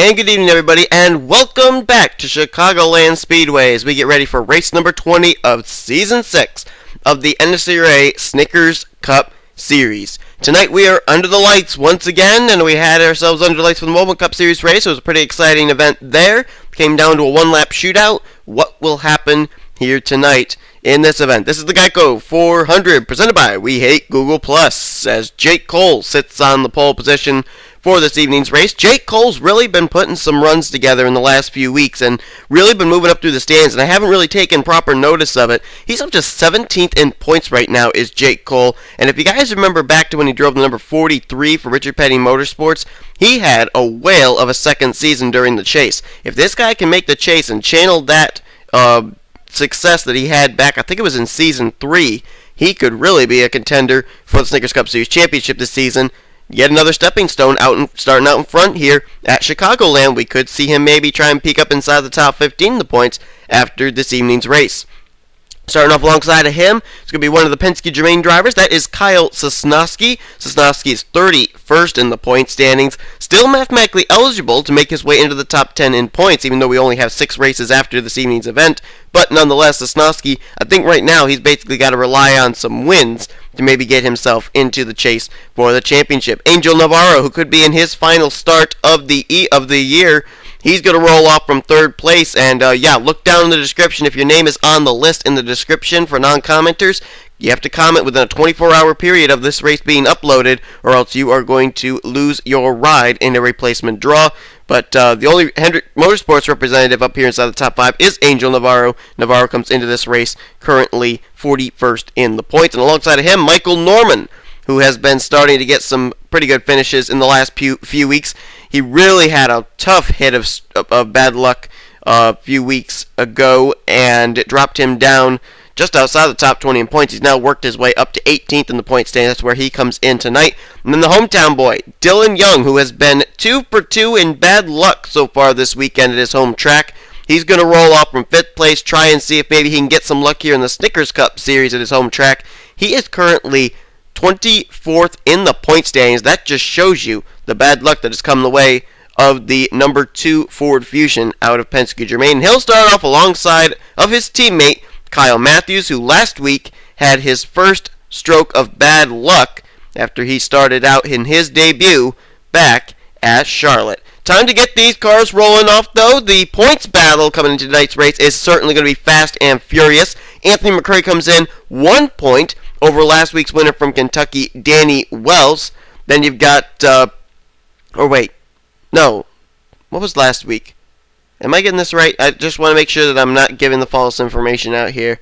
And good evening, everybody, and welcome back to Chicagoland Speedway as we get ready for race number 20 of Season 6 of the NNSCRA Snickers Cup Series. Tonight we are under the lights once again, and we had ourselves under the lights for the Mobile Cup Series race. It was a pretty exciting event there. Came down to a one-lap shootout. What will happen here tonight in this event? This is the Geico 400 presented by We Hate Google Plus, as Jake Cole sits on the pole position for this evening's race. Jake Cole's really been putting some runs together in the last few weeks and really been moving up through the stands, and I haven't really taken proper notice of it. He's up to 17th in points right now, is Jake Cole, and if you guys remember back to when he drove the number 43 for Richard Petty Motorsports, he had a whale of a second season during the chase. If this guy can make the chase and channel that success that he had back, I think it was in Season 3, he could really be a contender for the Snickers Cup Series Championship this season. Yet another stepping stone starting out in front here at Chicagoland. We could see him maybe try and peek up inside the top 15 in the points after this evening's race. Starting off alongside of him, it's going to be one of the Penske Germain drivers. That is Kyle Sosnowski. Sosnowski is 31st in the point standings. Still mathematically eligible to make his way into the top 10 in points, even though we only have 6 races after this evening's event. But nonetheless, Sosnowski, I think right now he's basically got to rely on some wins to maybe get himself into the chase for the championship. Angel Navarro, who could be in his final start of the year, he's going to roll off from third place, and look down in the description. If your name is on the list in the description for non-commenters, you have to comment within a 24-hour period of this race being uploaded, or else you are going to lose your ride in a replacement draw. But the only Hendrick Motorsports representative up here inside the top 5 is Angel Navarro. Navarro comes into this race currently 41st in the points, and alongside of him, Michael Norman, who has been starting to get some pretty good finishes in the last few weeks. He really had a tough hit of bad luck a few weeks ago, and it dropped him down just outside the top 20 in points. He's now worked his way up to 18th in the point stand. That's where he comes in tonight. And then the hometown boy, Dylan Young, who has been 2 for 2 in bad luck so far this weekend at his home track. He's going to roll off from 5th place, try and see if maybe he can get some luck here in the Snickers Cup Series at his home track. He is currently 24th in the point standings. That just shows you the bad luck that has come the way of the number 2 Ford Fusion out of Penske Germain. And he'll start off alongside of his teammate, Kyle Matthews, who last week had his first stroke of bad luck after he started out in his debut back at Charlotte. Time to get these cars rolling off, though. The points battle coming into tonight's race is certainly going to be fast and furious. Anthony McCurry comes in 1 point over last week's winner from Kentucky, Danny Wells. Then you've got, what was last week? Am I getting this right? I just want to make sure that I'm not giving the false information out here.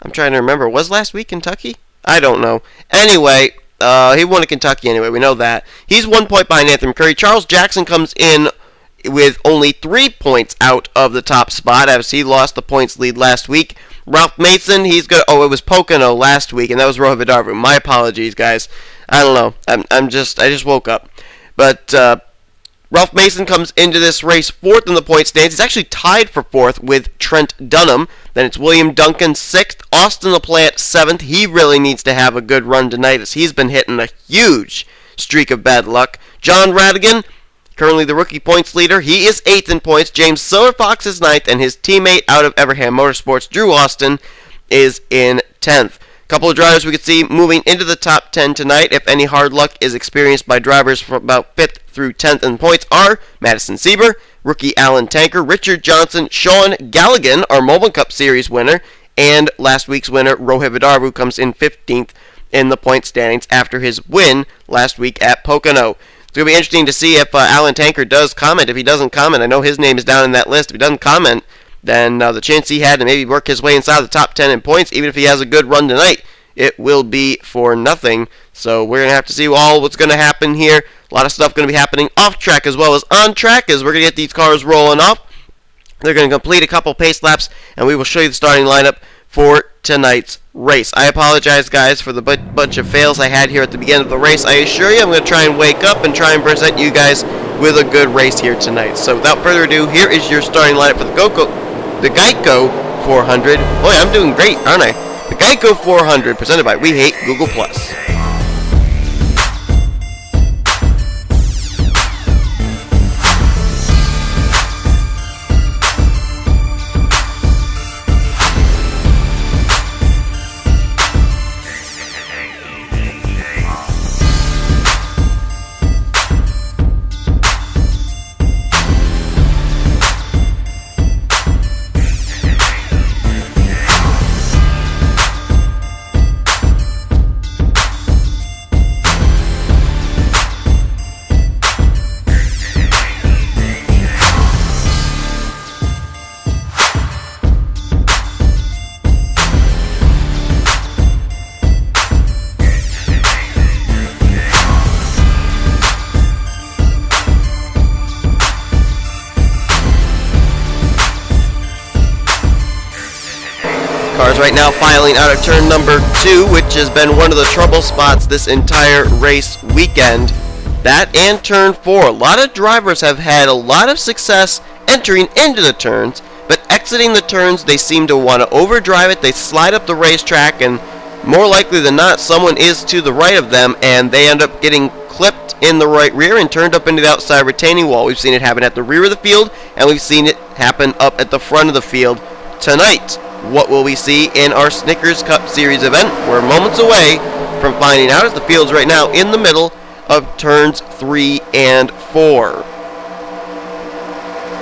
I'm trying to remember. Was last week Kentucky? I don't know. Anyway, he won at Kentucky anyway. We know that. He's 1 point behind Anthony McCurry. Charles Jackson comes in with only 3 points out of the top spot as he lost the points lead last week. Ralph Mason, it was Pocono last week, and that was Roja Vidarvu. My apologies, guys. I don't know. I just woke up. But Ralph Mason comes into this race 4th in the point stands. He's actually tied for 4th with Trent Dunham. Then it's William Duncan 6th. Austin LaPlante 7th. He really needs to have a good run tonight as he's been hitting a huge streak of bad luck. John Radigan, currently the rookie points leader. He is 8th in points. James Silverfox is 9th, and his teammate out of Everham Motorsports, Drew Austin, is in 10th. Couple of drivers we could see moving into the top 10 tonight, if any hard luck is experienced by drivers from about 5th through 10th in points, are Madison Sieber, rookie Alen Tanker, Richard Johnson, Sean Galligan, our Mobile Cup Series winner, and last week's winner, Roja Vidarvu, comes in 15th in the point standings after his win last week at Pocono. It's going to be interesting to see if Alen Tanker does comment. If he doesn't comment, I know his name is down in that list. If he doesn't comment, then the chance he had to maybe work his way inside the top 10 in points, even if he has a good run tonight, it will be for nothing. So we're going to have to see what's going to happen here. A lot of stuff going to be happening off track as well as on track as we're going to get these cars rolling off. They're going to complete a couple pace laps, and we will show you the starting lineup for tonight's race. I apologize, guys, for the bunch of fails I had here at the beginning of the race. I assure you I'm going to try and wake up and try and present you guys with a good race here tonight. So without further ado, here is your starting lineup for the Geico 400. Boy, I'm doing great, aren't I? The Geico 400, presented by We Hate Google Plus. right now filing out of turn number 2, which has been one of the trouble spots this entire race weekend. That and turn 4. A lot of drivers have had a lot of success entering into the turns, but exiting the turns, they seem to want to overdrive it. They slide up the racetrack, and more likely than not, someone is to the right of them, and they end up getting clipped in the right rear and turned up into the outside retaining wall. We've seen it happen at the rear of the field, and we've seen it happen up at the front of the field. Tonight, what will we see in our Snickers Cup Series event? We're moments away from finding out, as the field's right now in the middle of turns 3 and 4.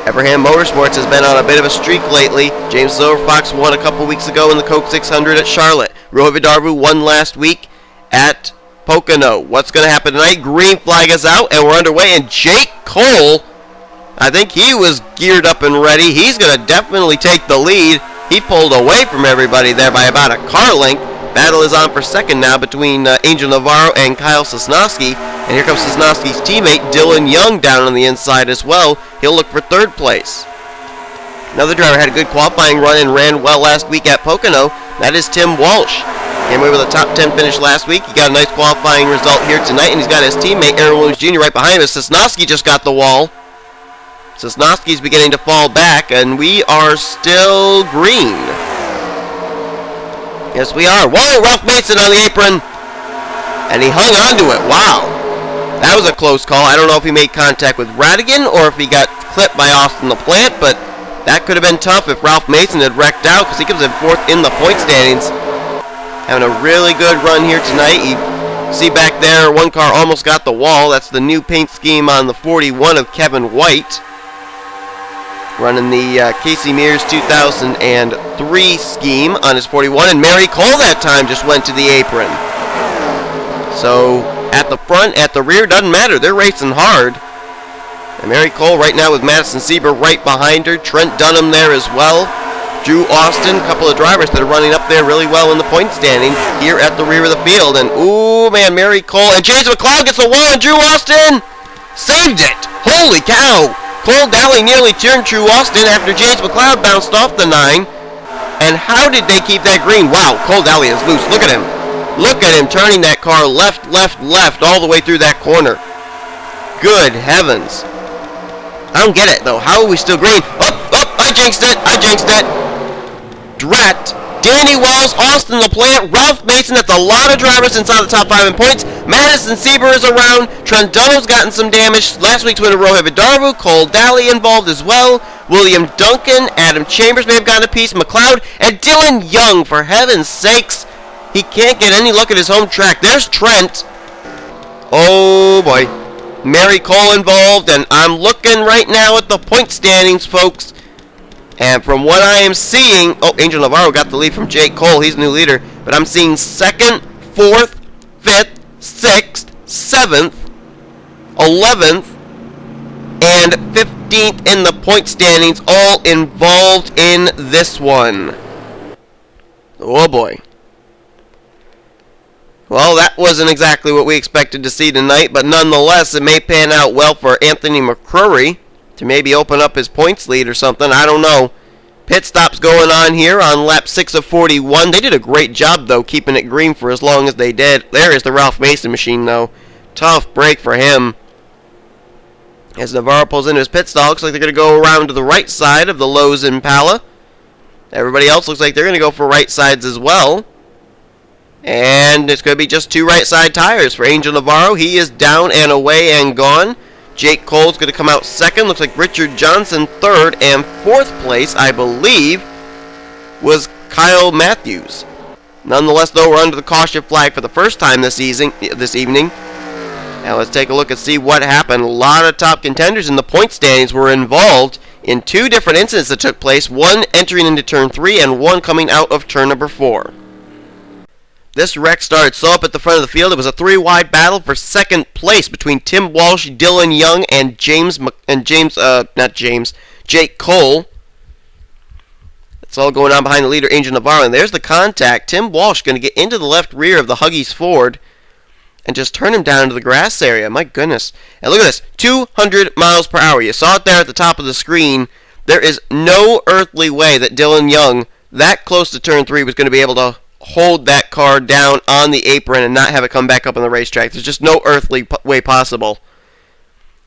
Everham Motorsports has been on a bit of a streak lately. James Silverfox won a couple weeks ago in the Coke 600 at Charlotte. Roy Vidarvu won last week at Pocono. What's going to happen tonight? Green flag is out, and we're underway. And Jake Cole, I think he was geared up and ready. He's going to definitely take the lead. He pulled away from everybody there by about a car length. Battle is on for second now between Angel Navarro and Kyle Sosnowski. And here comes Sosnowski's teammate, Dylan Young, down on the inside as well. He'll look for third place. Another driver had a good qualifying run and ran well last week at Pocono. That is Tim Walsh. Came away with a top 10 finish last week. He got a nice qualifying result here tonight, and he's got his teammate, Aaron Williams Jr., right behind him. Sosnowski just got the wall. Sosnowski's beginning to fall back, and we are still green. Yes, we are. Whoa, Ralph Mason on the apron. And he hung onto it. Wow. That was a close call. I don't know if he made contact with Radigan or if he got clipped by Austin LaPlante, but that could have been tough if Ralph Mason had wrecked out, because he comes in fourth in the point standings. Having a really good run here tonight. You see back there, one car almost got the wall. That's the new paint scheme on the 41 of Kevin White. Running the Casey Mears 2003 scheme on his 41, and Mary Cole that time just went to the apron. So at the front, at the rear, doesn't matter. They're racing hard. And Mary Cole right now with Madison Sieber right behind her. Trent Dunham there as well. Drew Austin, a couple of drivers that are running up there really well in the point standing here at the rear of the field. And ooh man, Mary Cole and James McLeod gets the wall, and Drew Austin saved it. Holy cow! Cole Daly nearly turned Drew Austin after James McLeod bounced off the 9. And how did they keep that green? Wow, Cole Daly is loose. Look at him. Look at him turning that car left, left, left all the way through that corner. Good heavens. I don't get it, though. How are we still green? Oh, I jinxed it. I jinxed it. Drat. Danny Wells, Austin LaPlante, Ralph Mason. That's a lot of drivers inside the top 5 in points. Madison Sieber is around. Trent Dunham's gotten some damage. Last week's winner, Rohit Vidarvu. Cole Daly involved as well. William Duncan, Adam Chambers may have gotten a piece. McLeod, and Dylan Young, for heaven's sakes. He can't get any luck at his home track. There's Trent. Oh, boy. Mary Cole involved, and I'm looking right now at the point standings, folks. And from what I am seeing, oh, Angel Navarro got the lead from Jake Cole. He's the new leader. But I'm seeing 2nd, 4th, 5th, 6th, 7th, 11th, and 15th in the point standings, all involved in this one. Oh, boy. Well, that wasn't exactly what we expected to see tonight, but nonetheless, it may pan out well for Anthony McCrory to maybe open up his points lead or something. I don't know. Pit stops going on here on lap 6 of 41. They did a great job, though, keeping it green for as long as they did. There is the Ralph Mason machine, though. Tough break for him. As Navarro pulls into his pit stop, looks like they're going to go around to the right side of the Lowe's Impala. Everybody else looks like they're going to go for right sides as well. And it's going to be just 2 right side tires for Angel Navarro. He is down and away and gone. Jake Cole's going to come out 2nd. Looks like Richard Johnson 3rd. And 4th place, I believe, was Kyle Matthews. Nonetheless, though, we're under the caution flag for the first time this evening. Now let's take a look and see what happened. A lot of top contenders in the point standings were involved in 2 different incidents that took place. One entering into turn 3 and one coming out of turn number 4. This wreck started so up at the front of the field. It was a 3-wide battle for 2nd place between Tim Walsh, Dylan Young, and Jake Cole. It's all going on behind the leader, Angel Navarro. And there's the contact. Tim Walsh going to get into the left rear of the Huggies Ford and just turn him down into the grass area. My goodness. And look at this. 200 miles per hour. You saw it there at the top of the screen. There is no earthly way that Dylan Young that close to turn 3 was going to be able to hold that car down on the apron and not have it come back up on the racetrack. There's just no earthly way possible.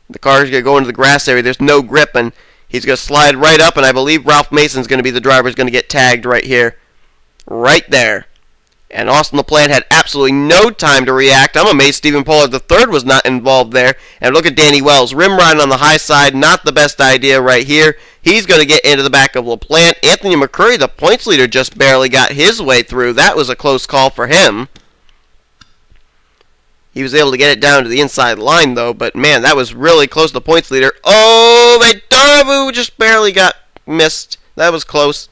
The car's going to go into the grass area. There's no grip, and he's going to slide right up, and I believe Ralph Mason's going to be the driver who's going to get tagged right here. Right there. And Austin LaPlante had absolutely no time to react. I'm amazed Stephen Pollard III was not involved there. And look at Danny Wells. Rim riding on the high side. Not the best idea right here. He's going to get into the back of LaPlante. Anthony McCurry, the points leader, just barely got his way through. That was a close call for him. He was able to get it down to the inside line, though. But, man, that was really close to the points leader. Oh, Vedarvu just barely got missed. That was close.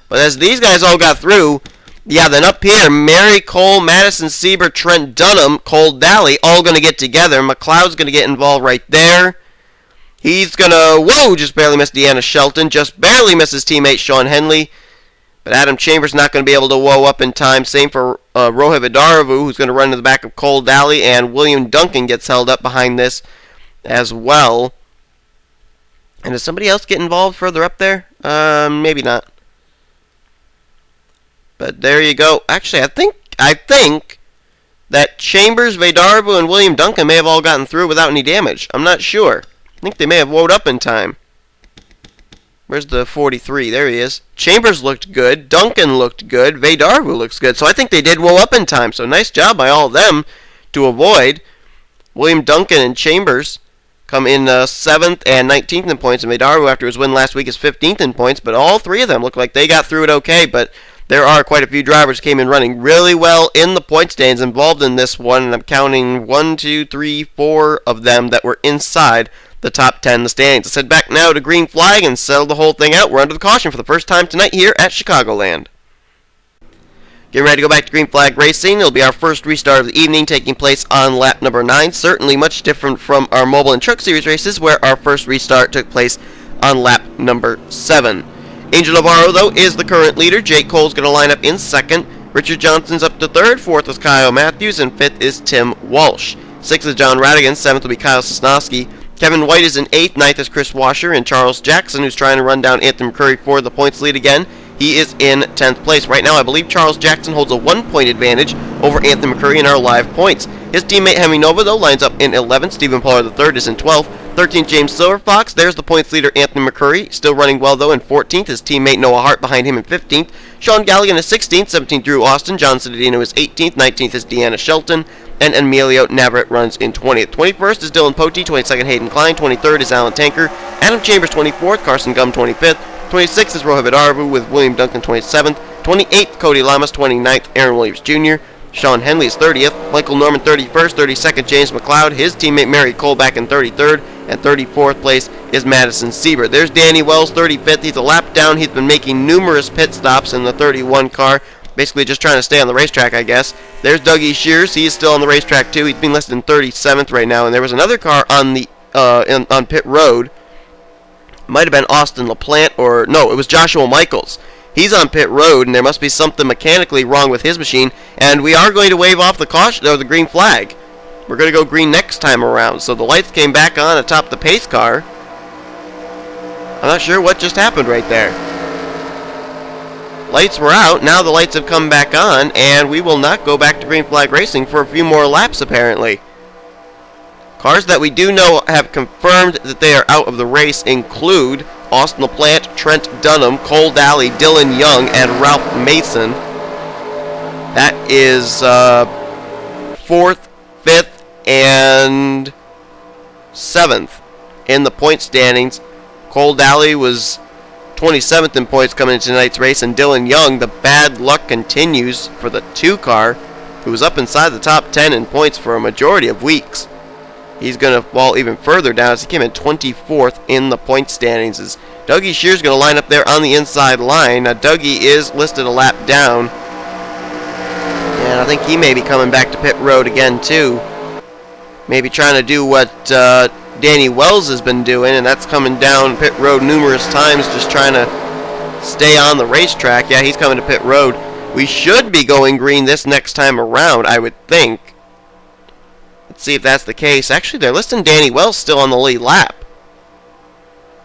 But as these guys all got through... Yeah, then up here, Mary Cole, Madison Sieber, Trent Dunham, Cole Daly, all going to get together. McLeod's going to get involved right there. He's going to, whoa, just barely miss Deanna Shelton. Just barely miss his teammate Sean Henley. But Adam Chambers not going to be able to whoa up in time. Same for Rohit Vidaravu, who's going to run to the back of Cole Daly. And William Duncan gets held up behind this as well. And does somebody else get involved further up there? Maybe not. But there you go. Actually, I think that Chambers, Vedarvu, and William Duncan may have all gotten through without any damage. I'm not sure. I think they may have woed up in time. Where's the 43? There he is. Chambers looked good. Duncan looked good. Vedarvu looks good. So I think they did woe up in time. So nice job by all of them to avoid. William Duncan and Chambers come in 7th and 19th in points. And Vedarvu, after his win last week, is 15th in points. But all three of them look like they got through it okay. But there are quite a few drivers who came in running really well in the point stands involved in this one, and I'm counting 1, 2, 3, 4 of them that were inside the top 10 in the standings. Let's head back now to Green Flag and settle the whole thing out. We're under the caution for the first time tonight here at Chicagoland. Getting ready to go back to Green Flag Racing. It'll be our first restart of the evening, taking place on lap number 9. Certainly much different from our Mobile and Truck Series races, where our first restart took place on lap number 7. Angel Navarro, though, is the current leader. Jake Cole's going to line up in 2nd. Richard Johnson's up to 3rd. 4th is Kyle Matthews. And 5th is Tim Walsh. 6th is John Radigan. 7th will be Kyle Sosnowski. Kevin White is in 8th. 9th is Chris Washer. And Charles Jackson, who's trying to run down Anthony McCurry for the points lead again, he is in 10th place. Right now, I believe Charles Jackson holds a 1-point advantage over Anthony McCurry in our live points. His teammate Hemi Nova, though, lines up in 11th. Stephen Pollard III is in 12th. 13th, James Silverfox. There's the points leader, Anthony McCurry. Still running well, though, in 14th. His teammate Noah Hart behind him in 15th. Sean Galligan is 16th. 17th, Drew Austin. John Citadino is 18th. 19th is Deanna Shelton. And Emilio Navarrete runs in 20th. 21st is Dylan Pote. 22nd, Hayden Kline. 23rd is Alen Tanker. Adam Chambers, 24th. Carson Gum, 25th. 26th is Rohit Vidaravu with William Duncan, 27th. 28th, Cody Lamas. 29th, Aaron Williams Jr. Sean Henley is 30th. Michael Norman, 31st. 32nd, James McLeod. His teammate Mary Cole back in 33rd. And 34th place is Madison Sieber. There's Danny Wells, 35th. He's a lap down. He's been making numerous pit stops in the 31 car. Basically just trying to stay on the racetrack, I guess. There's Dougie Shears. He's still on the racetrack, too. He's been listed in 37th right now. And there was another car on the on pit road. Might have been Austin LaPlante, or no, it was Joshua Michaels. He's on pit road, and there must be something mechanically wrong with his machine. And we are going to wave off the caution, or the green flag. We're going to go green next time around. So the lights came back on atop the pace car. I'm not sure what just happened right there. Lights were out. Now the lights have come back on. And we will not go back to green flag racing for a few more laps, apparently. Cars that we do know have confirmed that they are out of the race include Austin LaPlante, Trent Dunham, Cole Daly, Dylan Young, and Ralph Mason. That is 4th, 5th, and 7th in the point standings. Cole Daly was 27th in points coming into tonight's race, and Dylan Young, the bad luck continues for the 2 car, who was up inside the top 10 in points for a majority of weeks. He's going to fall even further down as he came in 24th in the point standings. As Dougie Shears going to line up there on the inside line. Now Dougie is listed a lap down, and I think he may be coming back to pit road again too. Maybe trying to do what Danny Wells has been doing, and that's coming down pit road numerous times, just trying to stay on the racetrack. Yeah, he's coming to pit road. We should be going green this next time around, I would think. Let's see if that's the case. Actually, they're listing Danny Wells still on the lead lap.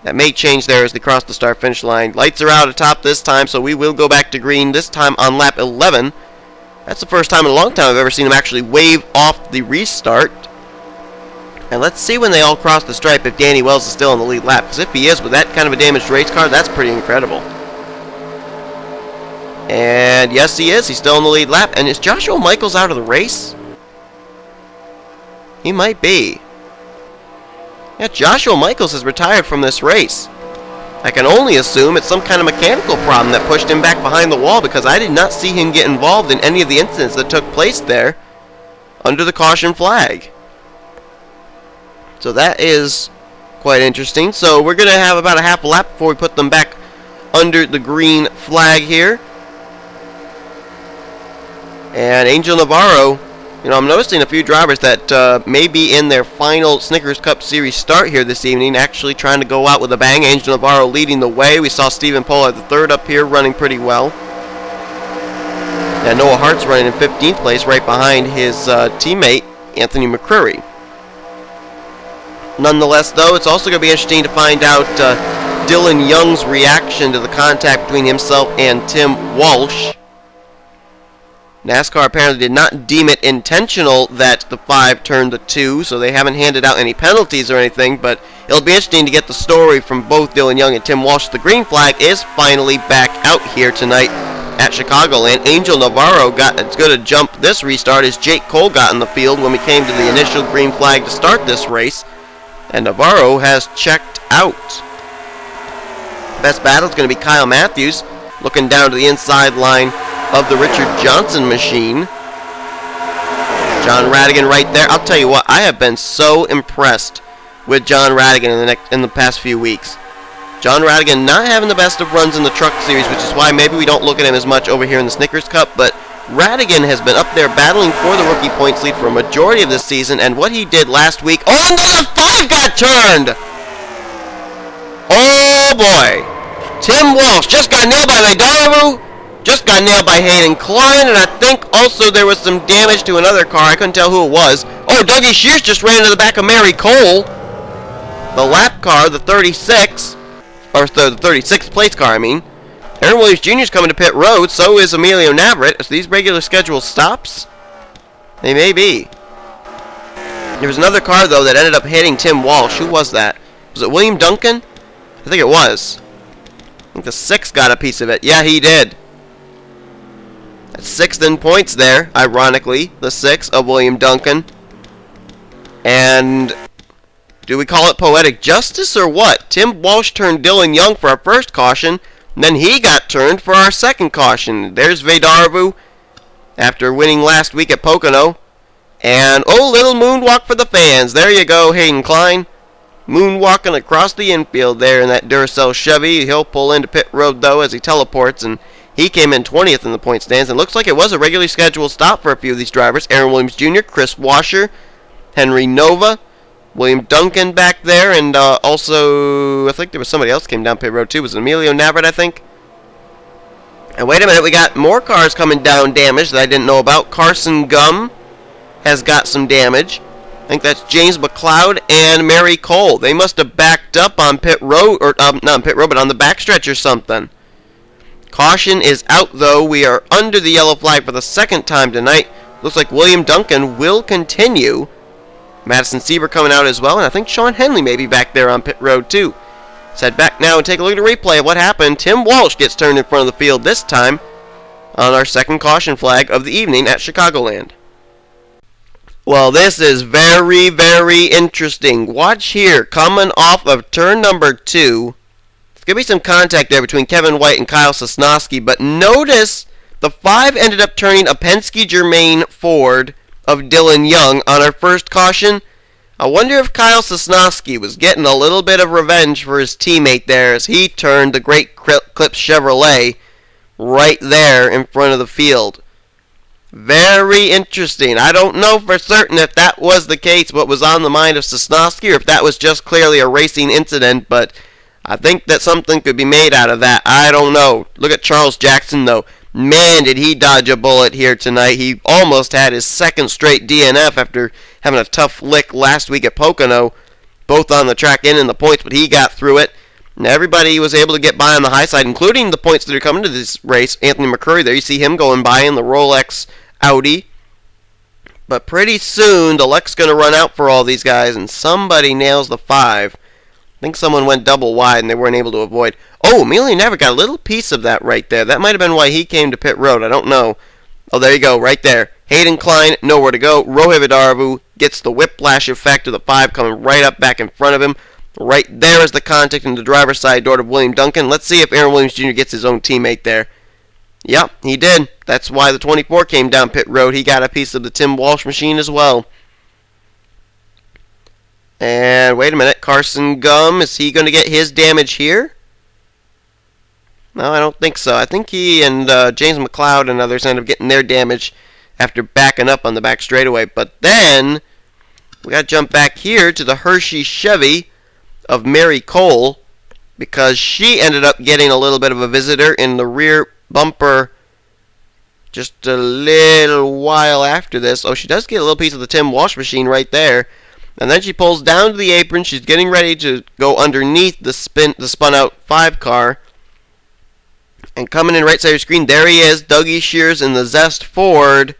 That may change there as they cross the start-finish line. Lights are out atop this time, so we will go back to green, this time on lap 11. That's the first time in a long time I've ever seen them actually wave off the restart. And let's see when they all cross the stripe if Danny Wells is still in the lead lap. Because if he is, with that kind of a damaged race car, that's pretty incredible. And yes, he is. He's still in the lead lap. And is Joshua Michaels out of the race? He might be. Yeah, Joshua Michaels has retired from this race. I can only assume it's some kind of mechanical problem that pushed him back behind the wall, because I did not see him get involved in any of the incidents that took place there under the caution flag. So that is quite interesting. So we're going to have about a half a lap before we put them back under the green flag here. And Angel Navarro, you know, I'm noticing a few drivers that may be in their final Snickers Cup Series start here this evening, actually trying to go out with a bang. Angel Navarro leading the way. We saw Stephen Pollard III up here running pretty well. And Noah Hart's running in 15th place right behind his teammate, Anthony McCreary. Nonetheless, though, it's also going to be interesting to find out Dylan Young's reaction to the contact between himself and Tim Walsh. NASCAR apparently did not deem it intentional that the 5 turned the 2, so they haven't handed out any penalties or anything, but it'll be interesting to get the story from both Dylan Young and Tim Walsh. The green flag is finally back out here tonight at Chicagoland. Angel Navarro got as good a jump this restart as Jake Cole got in the field when we came to the initial green flag to start this race. And Navarro has checked out. Best battle is going to be Kyle Matthews, looking down to the inside line of the Richard Johnson machine. John Radigan right there. I'll tell you what, I have been so impressed with John Radigan in the past few weeks. John Radigan not having the best of runs in the Truck Series, which is why maybe we don't look at him as much over here in the Snickers Cup, but Radigan has been up there battling for the rookie points lead for a majority of this season, and what he did last week... Oh, no! 5 got turned! Oh, boy! Tim Walsh just got nailed by Navarro, just got nailed by Hayden Kline, and I think also there was some damage to another car. I couldn't tell who it was. Oh, Dougie Shears just ran into the back of Mary Cole. The lap car, the 36, or the 36th place car, I mean. Aaron Williams Jr. is coming to pit road, so is Emilio Navarrete. Are these regular scheduled stops? They may be. There was another car, though, that ended up hitting Tim Walsh. Who was that? Was it William Duncan? I think it was. I think the 6 got a piece of it. Yeah, he did. That's 6th in points there, ironically. The 6 of William Duncan. And do we call it poetic justice or what? Tim Walsh turned Dylan Young for our first caution, and then he got turned for our second caution. There's Vedarvu after winning last week at Pocono. And, oh, little moonwalk for the fans. There you go, Hayden Kline. Moonwalking across the infield there in that Duracell Chevy. He'll pull into pit road, though, as he teleports. And he came in 20th in the point stands. And looks like it was a regularly scheduled stop for a few of these drivers. Aaron Williams Jr., Chris Washer, Henry Nova, William Duncan back there, and also, I think there was somebody else came down pit road too. Was it Emilio Navarrete, I think? And wait a minute, we got more cars coming down damaged that I didn't know about. Carson Gum has got some damage. I think that's James McLeod and Mary Cole. They must have backed up on pit road, or not on pit road, but on the backstretch or something. Caution is out, though. We are under the yellow flag for the second time tonight. Looks like William Duncan will continue. Madison Sieber coming out as well, and I think Sean Henley may be back there on pit road too. Let's head back now and take a look at a replay of what happened. Tim Walsh gets turned in front of the field this time on our second caution flag of the evening at Chicagoland. Well, this is very, very interesting. Watch here, coming off of turn number 2. There's going to be some contact there between Kevin White and Kyle Sosnowski, but notice the 5 ended up turning a Penske Germain Ford of Dylan Young on our first caution. I wonder if Kyle Sosnowski was getting a little bit of revenge for his teammate there as he turned the Great Clips Chevrolet right there in front of the field. Very interesting. I don't know for certain if that was the case, what was on the mind of Sosnowski, or if that was just clearly a racing incident, but I think that something could be made out of that. I don't know. Look at Charles Jackson, though. Man, did he dodge a bullet here tonight. He almost had his second straight DNF after having a tough lick last week at Pocono, both on the track and in the points, but he got through it. And everybody was able to get by on the high side, including the points that are coming to this race. Anthony McCurry there, you see him going by in the Rolex Audi. But pretty soon, the luck's going to run out for all these guys, and somebody nails the 5. I think someone went double wide, and they weren't able to avoid. Oh, Emilio Navarro got a little piece of that right there. That might have been why he came to pit road. I don't know. Oh, there you go, right there. Hayden Kline, nowhere to go. Rohe Vidarvu gets the whiplash effect of the 5 coming right up back in front of him. Right there is the contact in the driver's side door to William Duncan. Let's see if Aaron Williams Jr. gets his own teammate there. Yep, he did. That's why the 24 came down pit road. He got a piece of the Tim Walsh machine as well. And wait a minute. Carson Gum, is he going to get his damage here? No, I don't think so. I think he and James McLeod and others end up getting their damage after backing up on the back straightaway. But then we got to jump back here to the Hershey Chevy of Mary Cole, because she ended up getting a little bit of a visitor in the rear bumper just a little while after this. Oh, she does get a little piece of the Tim Walsh machine right there. And then she pulls down to the apron. She's getting ready to go underneath the spun out 5 car. And coming in right side of your screen, there he is, Dougie Shears in the Zest Ford.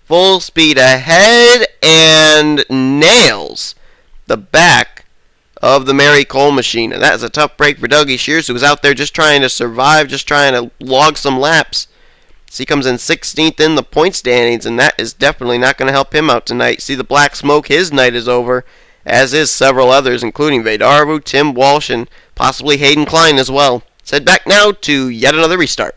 Full speed ahead and nails the back of the Mary Cole machine. And that is a tough break for Dougie Shears, who was out there just trying to survive, just trying to log some laps. So he comes in 16th in the point standings, and that is definitely not going to help him out tonight. See the black smoke, his night is over, as is several others, including Vidarvu, Tim Walsh, and possibly Hayden Kline as well. Let's head back now to yet another restart.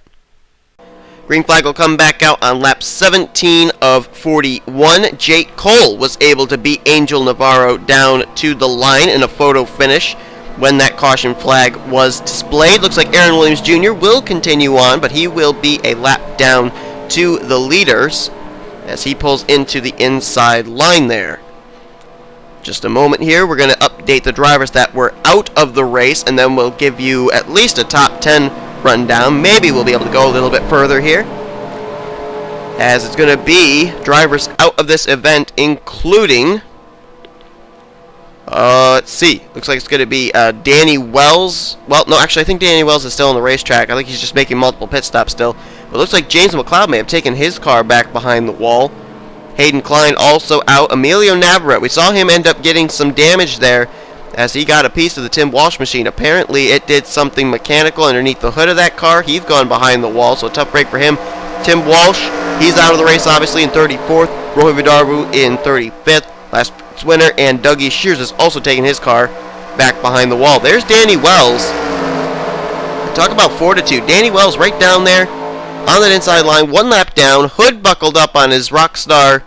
Green flag will come back out on lap 17 of 41. Jake Cole was able to beat Angel Navarro down to the line in a photo finish when that caution flag was displayed. Looks like Aaron Williams Jr. will continue on, but he will be a lap down to the leaders as he pulls into the inside line there. Just a moment here, we're going to update the drivers that were out of the race, and then we'll give you at least a top 10 rundown. Maybe we'll be able to go a little bit further here, as it's going to be drivers out of this event, including let's see, looks like it's going to be Danny Wells. Well, no, actually I think Danny Wells is still on the racetrack. I think he's just making multiple pit stops still, but it looks like James McLeod may have taken his car back behind the wall. Hayden Kline also out. Emilio Navarro, we saw him end up getting some damage there as he got a piece of the Tim Walsh machine. Apparently it did something mechanical underneath the hood of that car. He's gone behind the wall, so a tough break for him. Tim Walsh, he's out of the race obviously in 34th. Rohe Vidarvu in 35th. Last winner, and Dougie Shears is also taking his car back behind the wall. There's Danny Wells. Talk about fortitude. Danny Wells right down there on that inside line, 1 lap down, hood buckled up on his Rockstar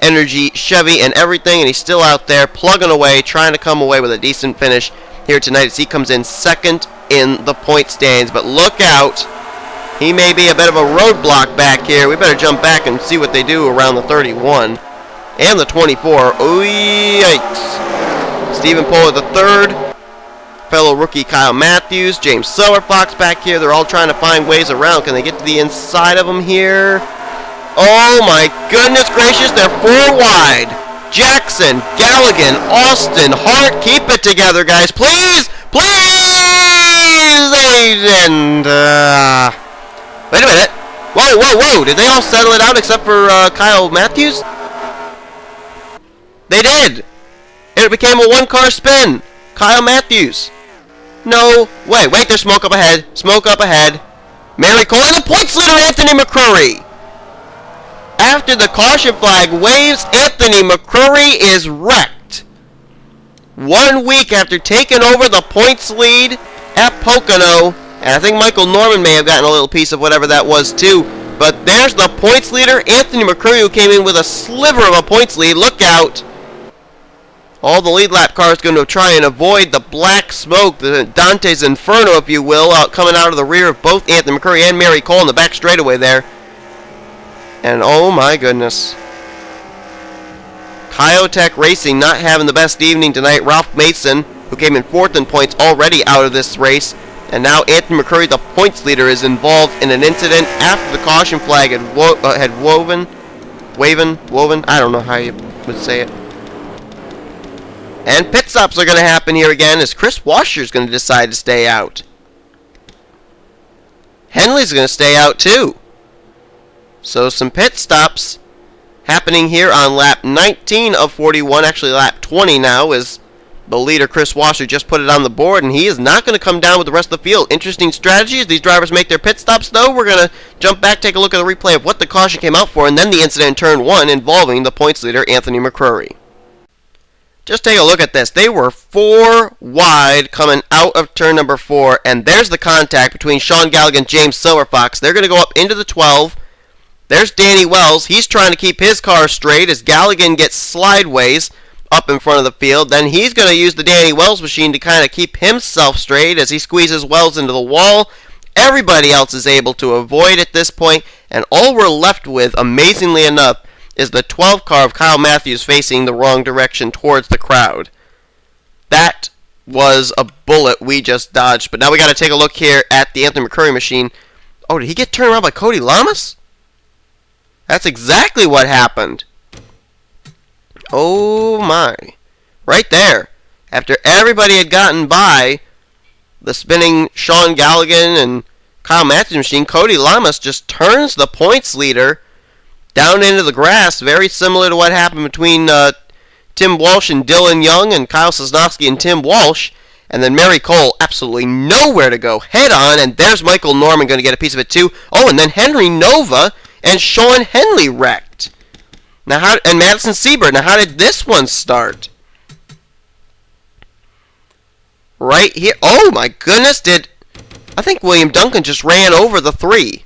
Energy Chevy and everything, and he's still out there plugging away, trying to come away with a decent finish here tonight as he comes in 2nd in the point stands. But look out, he may be a bit of a roadblock back here. We better jump back and see what they do around the 31 and the 24. Oh, yikes. Stephen Pollard III, fellow rookie Kyle Matthews, James Silverfox back here. They're all trying to find ways around. Can they get to the inside of them here? Oh my goodness gracious, they're 4 wide. Jackson, Galligan, Austin, Hart, keep it together, guys. Please, please. They didn't. Wait a minute. Whoa, whoa, whoa. Did they all settle it out except for Kyle Matthews? They did. And it became a 1-car spin. Kyle Matthews. No. Wait, there's smoke up ahead. Smoke up ahead. Mary Cole and the points leader, Anthony McCurry. After the caution flag waves, Anthony McCurry is wrecked. 1 week after taking over the points lead at Pocono, and I think Michael Norman may have gotten a little piece of whatever that was too, but there's the points leader, Anthony McCurry, who came in with a sliver of a points lead. Look out. All the lead lap cars going to try and avoid the black smoke, the Dante's Inferno, if you will, coming out of the rear of both Anthony McCurry and Mary Cole in the back straightaway there. And oh my goodness. Kyotech Racing not having the best evening tonight. Ralph Mason, who came in 4th in points, already out of this race. And now Anthony McCurry, the points leader, is involved in an incident after the caution flag had woven, I don't know how you would say it. And pit stops are going to happen here again as Chris Washer is going to decide to stay out. Henley's going to stay out too. So some pit stops happening here on lap 19 of 41. Actually lap 20 now, as the leader Chris Washer just put it on the board, and he is not going to come down with the rest of the field. Interesting strategy as these drivers make their pit stops, though. We're going to jump back, take a look at the replay of what the caution came out for, and then the incident in turn 1 involving the points leader Anthony McCrory. Just take a look at this. They were 4 wide coming out of turn number 4, and there's the contact between Sean Galligan and James Silverfox. They're going to go up into the 12. There's Danny Wells. He's trying to keep his car straight as Galligan gets slideways up in front of the field. Then he's going to use the Danny Wells machine to kind of keep himself straight as he squeezes Wells into the wall. Everybody else is able to avoid at this point, and all we're left with, amazingly enough, is the 12 car of Kyle Matthews facing the wrong direction towards the crowd. That was a bullet we just dodged. But now we got to take a look here at the Anthony McCrory machine. Oh, did he get turned around by Cody Lamas? That's exactly what happened. Oh my. Right there. After everybody had gotten by the spinning Sean Galligan and Kyle Matthews machine, Cody Lamas just turns the points leader down into the grass, very similar to what happened between Tim Walsh and Dylan Young and Kyle Sosnowski and Tim Walsh. And then Mary Cole, absolutely nowhere to go, head on, and there's Michael Norman going to get a piece of it too. Oh, and then Henry Nova and Sean Henley wrecked. Now, and Madison Siebert. Now, how did this one start? Right here. Oh my goodness! I think William Duncan just ran over the 3.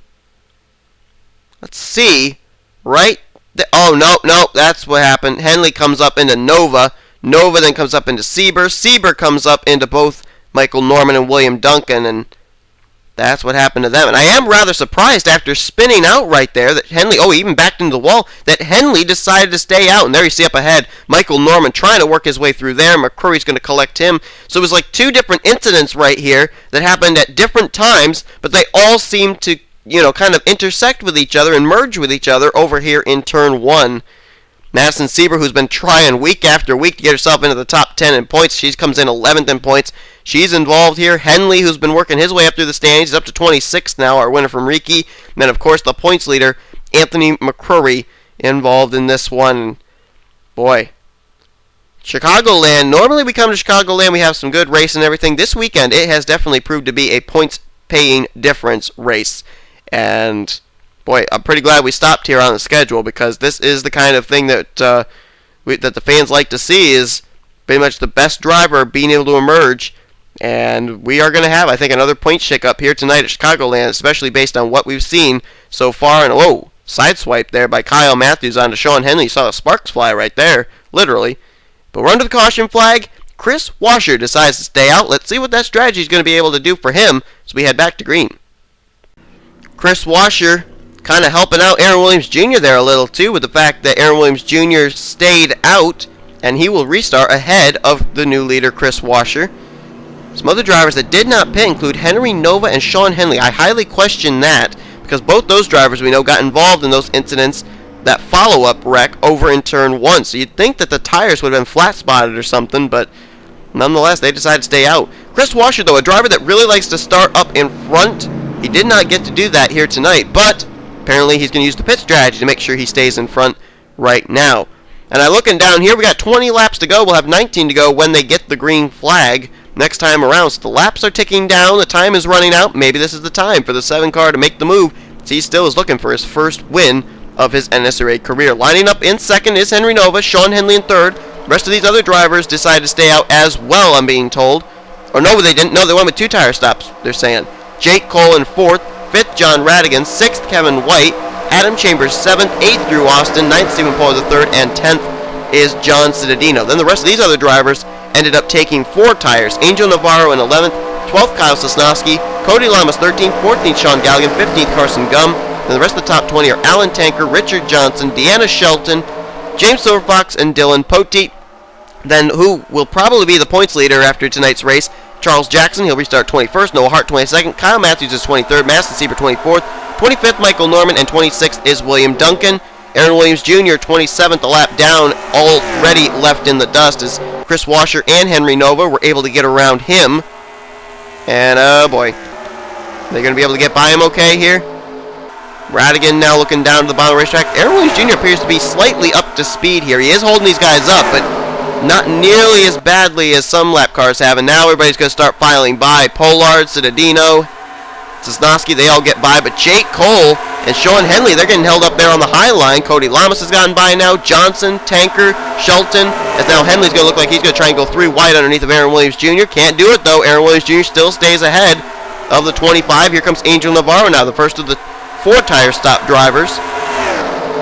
Let's see. Right? Oh, no, that's what happened. Henley comes up into Nova. Nova then comes up into Sieber. Sieber comes up into both Michael Norman and William Duncan, and that's what happened to them. And I am rather surprised after spinning out right there that Henley, he even backed into the wall, that Henley decided to stay out. And there you see up ahead, Michael Norman trying to work his way through there. McCrory's going to collect him. So it was like 2 different incidents right here that happened at different times, but they all seemed to kind of intersect with each other and merge with each other over here in turn 1. Madison Sieber, who's been trying week after week to get herself into the top 10 in points, she comes in 11th in points. She's involved here. Henley, who's been working his way up through the standings, is up to 26th now, our winner from Riki. And then, of course, the points leader, Anthony McCrory, involved in this one. Boy, Chicagoland. Normally we come to Chicagoland, we have some good race and everything. This weekend, it has definitely proved to be a points-paying difference race. And, boy, I'm pretty glad we stopped here on the schedule, because this is the kind of thing that that the fans like to see, is pretty much the best driver being able to emerge. And we are going to have, I think, another point shake-up here tonight at Chicagoland, especially based on what we've seen so far. And, sideswipe there by Kyle Matthews onto Sean Henley. You saw the sparks fly right there, literally. But we're under the caution flag. Chris Washer decides to stay out. Let's see what that strategy is going to be able to do for him as we head back to green. Chris Washer kind of helping out Aaron Williams Jr. there a little too, with the fact that Aaron Williams Jr. stayed out, and he will restart ahead of the new leader Chris Washer. Some other drivers that did not pit include Henry Nova and Sean Henley. I highly question that, because both those drivers we know got involved in those incidents, that follow-up wreck over in turn 1. So you'd think that the tires would have been flat-spotted or something, but nonetheless they decided to stay out. Chris Washer, though, a driver that really likes to start up in front, he did not get to do that here tonight, but apparently he's going to use the pit strategy to make sure he stays in front right now. And I'm looking down here, we got 20 laps to go. We'll have 19 to go when they get the green flag next time around. So the laps are ticking down, the time is running out. Maybe this is the time for the 7 car to make the move. So he still is looking for his first win of his NSCRA career. Lining up in second is Henry Nova, Sean Henley in third. The rest of these other drivers decided to stay out as well, I'm being told. Or no, they didn't. No, they went with 2 tire stops, they're saying. Jake Cole in 4th, 5th John Radigan, 6th Kevin White, Adam Chambers 7th, 8th Drew Austin, 9th Stephen Pollard III, and 10th is John Cittadino. Then the rest of these other drivers ended up taking 4 tires. Angel Navarro in 11th, 12th Kyle Sosnowski, Cody Lamas 13th, 14th Sean Galligan, 15th Carson Gum. Then the rest of the top 20 are Alen Tanker, Richard Johnson, Deanna Shelton, James Silverfox, and Dylan Poteet. Then who will probably be the points leader after tonight's race? Charles Jackson, he'll restart 21st. Noah Hart 22nd. Kyle Matthews is 23rd. Madison Sieber 24th. 25th Michael Norman, and 26th is William Duncan. Aaron Williams Jr. 27th, a lap down, already left in the dust as Chris Chris Washer and Henry Nova were able to get around him. And, oh boy. They're going to be able to get by him okay here. Radigan now looking down to the bottom of the racetrack. Aaron Williams Jr. appears to be slightly up to speed here. He is holding these guys up, but not nearly as badly as some lap cars have. And now everybody's going to start filing by. Pollard, Cittadino, Sosnowski, they all get by. But Jake Cole and Sean Henley, they're getting held up there on the high line. Cody Lamas has gotten by now. Johnson, Tanker, Shelton. As now Henley's going to look like he's going to try and go 3 wide underneath of Aaron Williams Jr. Can't do it, though. Aaron Williams Jr. still stays ahead of the 25. Here comes Angel Navarro now, the first of the 4-tire stop drivers.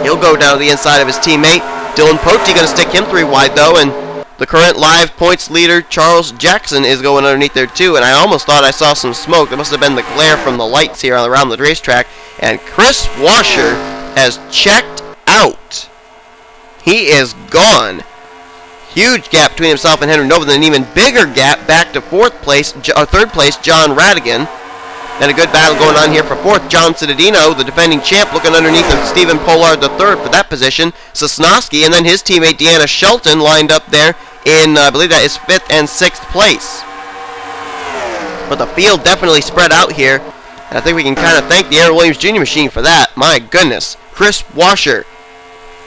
He'll go down to the inside of his teammate. Dylan Pote going to stick him 3 wide, though, and the current live points leader, Charles Jackson, is going underneath there, too, and I almost thought I saw some smoke. That must have been the glare from the lights here around the racetrack. And Chris Washer has checked out. He is gone. Huge gap between himself and Henry Nova, then an even bigger gap back to 3rd place, John Radigan. And a good battle going on here for 4th. John Cittadino, the defending champ, looking underneath of Stephen Pollard III for that position. Sosnowski, and then his teammate Deanna Shelton lined up there in, I believe that is 5th and 6th place. But the field definitely spread out here. And I think we can kind of thank the Aaron Williams Jr. machine for that. My goodness. Chris Washer.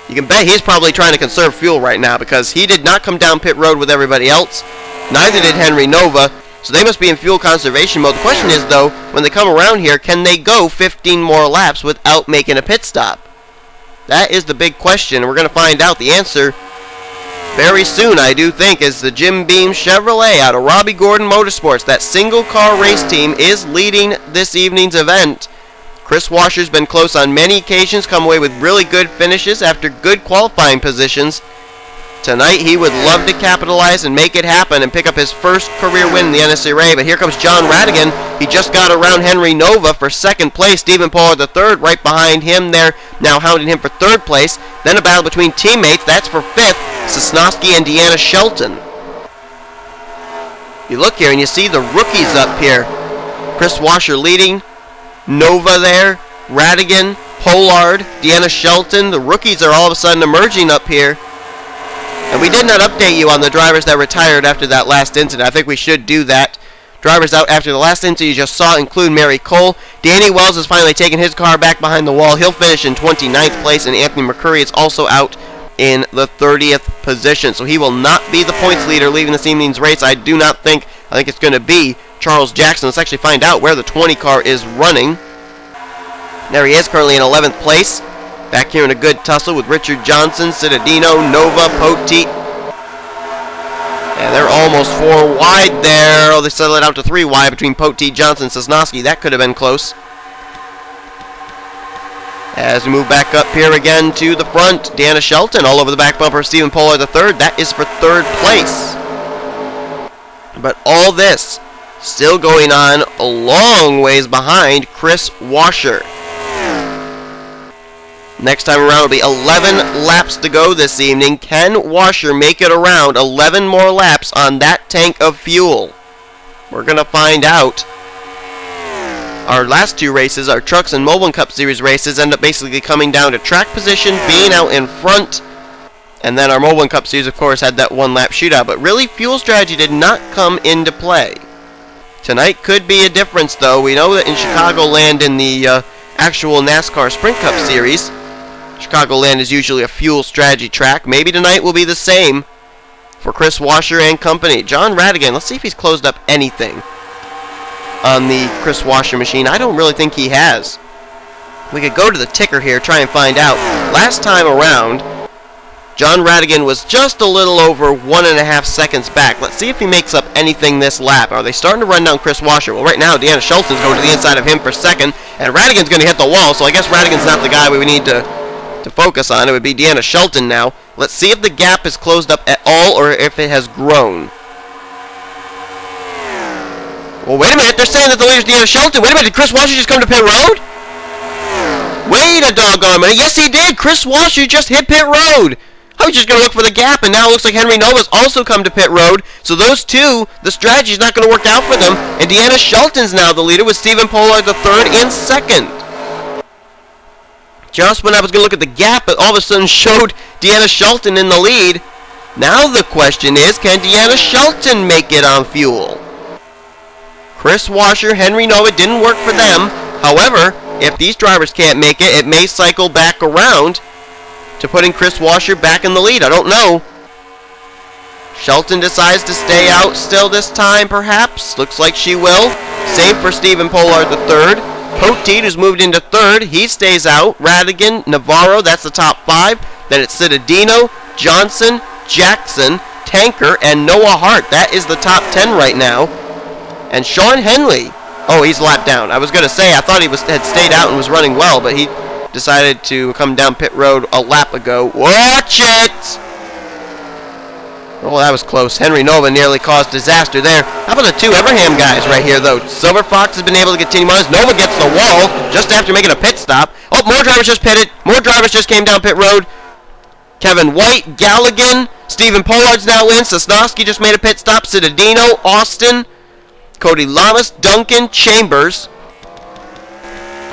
You can bet he's probably trying to conserve fuel right now because he did not come down pit road with everybody else. Neither did Henry Nova. So they must be in fuel conservation mode. The question is, though, when they come around here, can they go 15 more laps without making a pit stop? That is the big question, and we're going to find out the answer very soon, I do think, as the Jim Beam Chevrolet out of Robbie Gordon Motorsports, that single-car race team, is leading this evening's event. Chris Washer's been close on many occasions, come away with really good finishes after good qualifying positions. Tonight, he would love to capitalize and make it happen and pick up his first career win in the NNSCRA. But here comes John Radigan. He just got around Henry Nova for 2nd place. Stephen Pollard III right behind him there, now hounding him for 3rd place. Then a battle between teammates. That's for 5th. Sosnowski and Deanna Shelton. You look here and you see the rookies up here. Chris Washer leading. Nova there. Radigan. Pollard. Deanna Shelton. The rookies are all of a sudden emerging up here. And we did not update you on the drivers that retired after that last incident. I think we should do that. Drivers out after the last incident you just saw include Mary Cole. Danny Wells has finally taken his car back behind the wall. He'll finish in 29th place, and Anthony McCurry is also out in the 30th position. So he will not be the points leader leaving this evening's race. I think it's going to be Charles Jackson. Let's actually find out where the 20 car is running. There he is, currently in 11th place. Back here in a good tussle with Richard Johnson, Cittadino, Nova, Poteet. And they're almost 4 wide there. Oh, they settled it out to 3 wide between Poteet, Johnson, and Sosnowski. That could have been close. As we move back up here again to the front, Deanna Shelton all over the back bumper of Stephen Pollard III. That is for 3rd place. But all this still going on a long ways behind Chris Washer. Next time around will be 11 laps to go this evening. Can Washer make it around 11 more laps on that tank of fuel? We're going to find out. Our last 2 races, our Trucks and Mobile Cup Series races, end up basically coming down to track position, being out in front. And then our Mobile Cup Series, of course, had that 1-lap shootout. But really, fuel strategy did not come into play. Tonight could be a difference, though. We know that in Chicagoland in the actual NASCAR Sprint Cup Series, Chicagoland is usually a fuel strategy track. Maybe tonight will be the same for Chris Washer and company. John Radigan, let's see if he's closed up anything on the Chris Washer machine. I don't really think he has. We could go to the ticker here, try and find out. Last time around, John Radigan was just a little over 1.5 seconds back. Let's see if he makes up anything this lap. Are they starting to run down Chris Washer? Well, right now, Deanna Shelton's going to the inside of him for 2nd, and Radigan's going to hit the wall, so I guess Radigan's not the guy we need to focus on. It would be Deanna Shelton now. Let's see if the gap is closed up at all or if it has grown. Well, wait a minute. They're saying that the leader's Deanna Shelton. Wait a minute. Did Chris Washer just come to pit road? Wait a doggone minute. Yes, he did. Chris Washer just hit pit road. I was just going to look for the gap, and now it looks like Henry Nova's also come to pit road. So those two, the strategy's not going to work out for them. And Deanna Shelton's now the leader with Stephen Pollard III in 2nd. Just when I was going to look at the gap, it all of a sudden showed Deanna Shelton in the lead. Now the question is, can Deanna Shelton make it on fuel? Chris Washer, Henry Nova didn't work for them. However, if these drivers can't make it, it may cycle back around to putting Chris Washer back in the lead. I don't know. Shelton decides to stay out still this time, perhaps. Looks like she will. Same for Stephen Pollard III. Poteet, who's moved into third, he stays out. Radigan, Navarro, that's the top 5. Then it's Citadino, Johnson, Jackson, Tanker, and Noah Hart. That is the top 10 right now. And Sean Henley, oh, he's lapped down. I was going to say, I thought he had stayed out and was running well, but he decided to come down pit road a lap ago. Watch it! Oh, that was close. Henry Nova nearly caused disaster there. How about the two Everham guys right here, though? Silver Fox has been able to continue on. Nova gets the wall just after making a pit stop. Oh, more drivers just pitted. More drivers just came down pit road. Kevin White, Galligan, Stephen Pollard's now in. Sosnowski just made a pit stop. Citadino, Austin, Cody Lamas, Duncan, Chambers.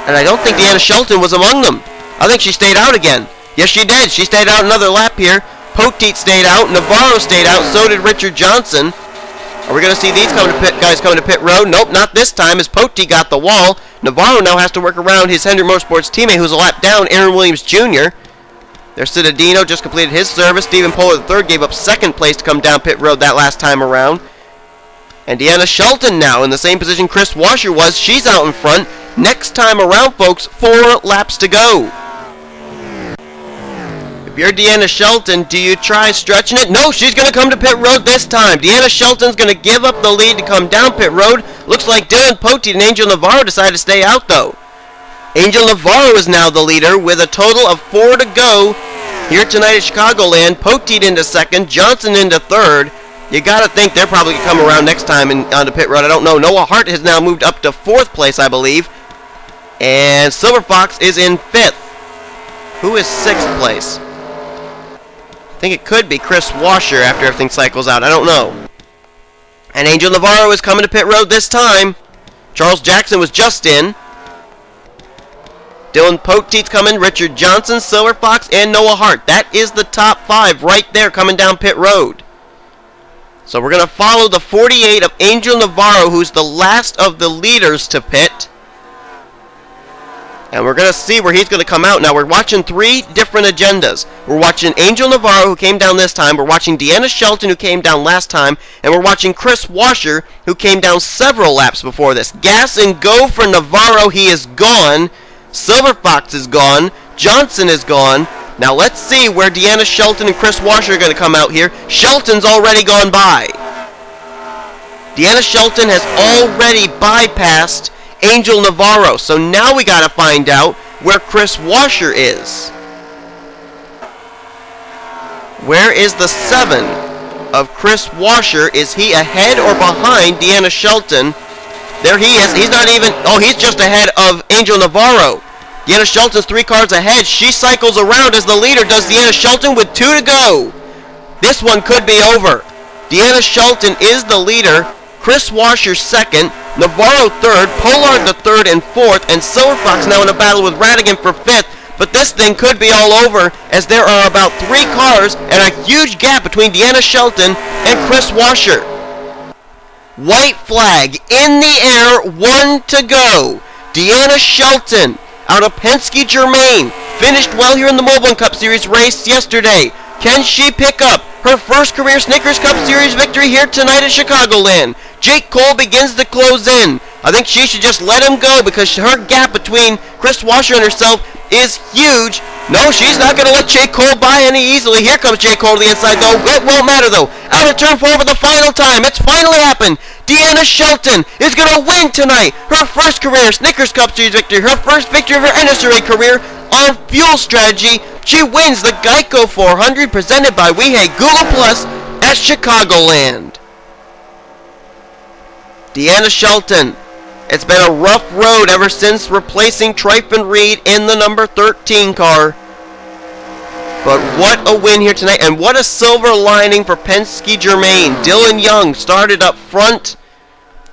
And I don't think Deanna Shelton was among them. I think she stayed out again. Yes, she did. She stayed out another lap here. Poteet stayed out. Navarro stayed out. So did Richard Johnson. Are we going to see these guys coming to pit road? Nope, not this time as Poteet got the wall. Navarro now has to work around his Hendrick Motorsports teammate who's a lap down, Aaron Williams Jr. There's Citadino, just completed his service. Stephen Pollard III gave up second place to come down pit road that last time around. And Deanna Shelton now in the same position Chris Washer was. She's out in front. Next time around, folks, 4 laps to go. If you're Deanna Shelton, do you try stretching it? No, she's going to come to pit road this time. Deanna Shelton's going to give up the lead to come down pit road. Looks like Dylan Poteet and Angel Navarro decided to stay out, though. Angel Navarro is now the leader with a total of 4 to go here tonight at Chicagoland. Poteet into second, Johnson into third. You got to think they're probably going to come around next time onto pit road. I don't know. Noah Hart has now moved up to 4th place, I believe. And Silver Fox is in 5th. Who is 6th place? I think it could be Chris Washer after everything cycles out. I don't know. And Angel Navarro is coming to pit road this time. Charles Jackson was just in. Dylan Poteet's coming. Richard Johnson, Silver Fox, and Noah Hart. That is the top 5 right there coming down pit road. So we're going to follow the 48 of Angel Navarro, who's the last of the leaders to pit. And we're going to see where he's going to come out. Now, we're watching 3 different agendas. We're watching Angel Navarro, who came down this time. We're watching Deanna Shelton, who came down last time. And we're watching Chris Washer, who came down several laps before this. Gas and go for Navarro. He is gone. Silver Fox is gone. Johnson is gone. Now, let's see where Deanna Shelton and Chris Washer are going to come out here. Shelton's already gone by. Deanna Shelton has already bypassed Angel Navarro. So now we got to find out where Chris Washer is. Where is the 7 of Chris Washer? Is he ahead or behind Deanna Shelton? There he is. He's not even... Oh, he's just ahead of Angel Navarro. Deanna Shelton's 3 cars ahead. She cycles around as the leader. Does Deanna Shelton with 2 to go. This one could be over. Deanna Shelton is the leader. Chris Washer 2nd, Navarro 3rd, Pollard the 3rd and 4th, and Silver Fox now in a battle with Radigan for 5th. But this thing could be all over as there are about 3 cars and a huge gap between Deanna Shelton and Chris Washer. White flag in the air, 1 to go. Deanna Shelton out of Penske Germain finished well here in the Mobile Cup Series race yesterday. Can she pick up her first career Snickers Cup Series victory here tonight at Chicagoland? Jake Cole begins to close in. I think she should just let him go because her gap between Chris Washer and herself is huge. No, she's not going to let Jake Cole by any easily. Here comes Jake Cole to the inside, though. It won't matter, though. Out of turn 4 for the final time. It's finally happened. Deanna Shelton is going to win tonight. Her first career Snickers Cup Series victory. Her first victory of her NNSCRA career on fuel strategy. She wins the Geico 400 presented by Weehey Google Plus at Chicagoland. Deanna Shelton. It's been a rough road ever since replacing Tryfon Reed in the number 13 car. But what a win here tonight, and what a silver lining for Penske Germain. Dylan Young started up front,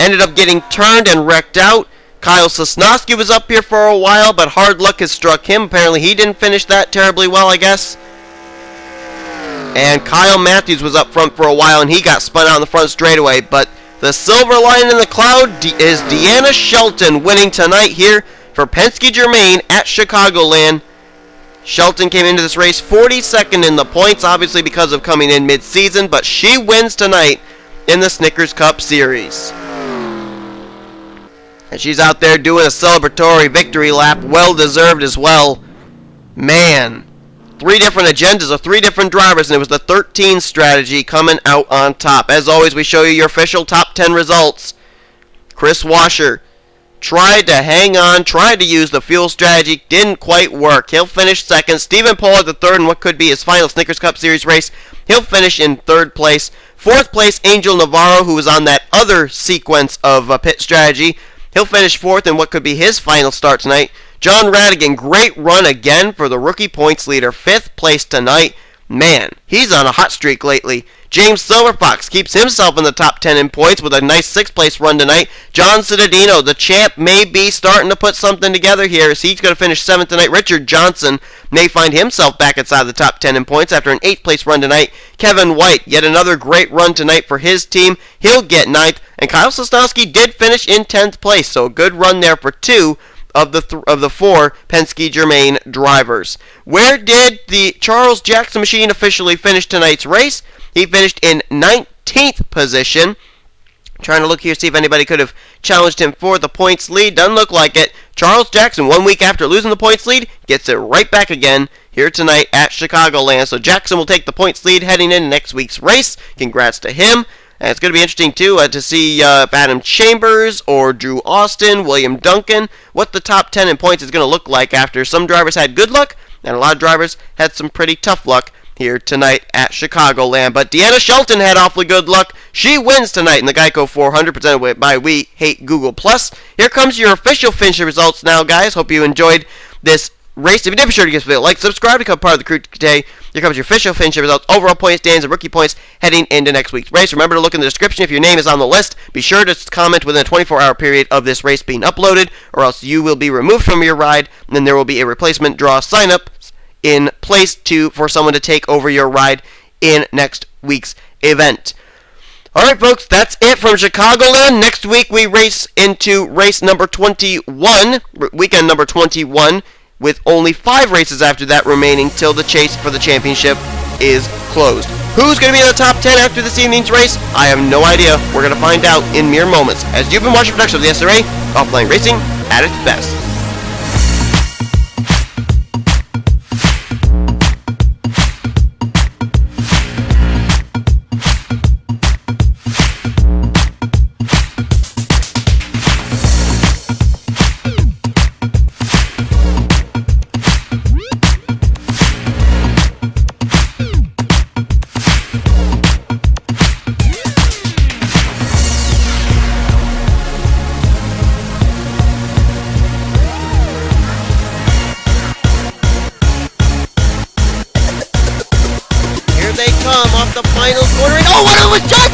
ended up getting turned and wrecked out. Kyle Sosnowski was up here for a while, but hard luck has struck him. Apparently he didn't finish that terribly well, I guess. And Kyle Matthews was up front for a while, and he got spun out in the front straightaway. But the silver lining in the cloud is Deanna Shelton winning tonight here for Penske Germain at Chicagoland. Shelton came into this race 42nd in the points, obviously because of coming in mid-season, but she wins tonight in the Snickers Cup Series. And she's out there doing a celebratory victory lap, well-deserved as well. Man, 3 different agendas of 3 different drivers, and it was the 13 strategy coming out on top. As always, we show you your official top 10 results. Chris Washer tried to hang on, tried to use the fuel strategy, didn't quite work. He'll finish second. Stephen Pollard III in what could be his final Snickers Cup Series race, he'll finish in 3rd place. 4th place, Angel Navarro, who was on that other sequence of pit strategy. He'll finish 4th in what could be his final start tonight. John Radigan, great run again for the rookie points leader. 5th place tonight. Man, he's on a hot streak lately. James Silverfox keeps himself in the top 10 in points with a nice 6th place run tonight. John Cittadino, the champ, may be starting to put something together here as he's going to finish 7th tonight. Richard Johnson may find himself back inside the top 10 in points after an 8th place run tonight. Kevin White, yet another great run tonight for his team. He'll get 9th. And Kyle Sosnowski did finish in 10th place, so a good run there for 2 of the 4 Penske Germain drivers. Where did the Charles Jackson machine officially finish tonight's race? He finished in 19th position. Trying to look here, see if anybody could have challenged him for the points lead. Doesn't look like it. Charles Jackson, 1 week after losing the points lead, gets it right back again here tonight at Chicagoland. So Jackson will take the points lead heading into next week's race. Congrats to him. And it's going to be interesting, too, to see if Adam Chambers or Drew Austin, William Duncan, what the top 10 in points is going to look like after some drivers had good luck and a lot of drivers had some pretty tough luck here tonight at Chicagoland. But Deanna Shelton had awfully good luck. She wins tonight in the Geico 400, presented by We Hate Google+. Here comes your official finish results now, guys. Hope you enjoyed this race. If you did, be sure to give this video a like, subscribe to become part of the crew today. Here comes your official finish results, overall points, standings, and rookie points heading into next week's race. Remember to look in the description if your name is on the list. Be sure to comment within a 24-hour period of this race being uploaded, or else you will be removed from your ride, and then there will be a replacement draw sign-up in place for someone to take over your ride in next week's event. Alright folks, that's it from Chicagoland. Next week we race into race number 21, weekend number 21, with only 5 races after that remaining till the chase for the championship is closed. Who's going to be in the top 10 after this evening's race? I have no idea. We're going to find out in mere moments, as you've been watching production of the SRA, offline racing at its best. Off the final corner, and oh, what it was John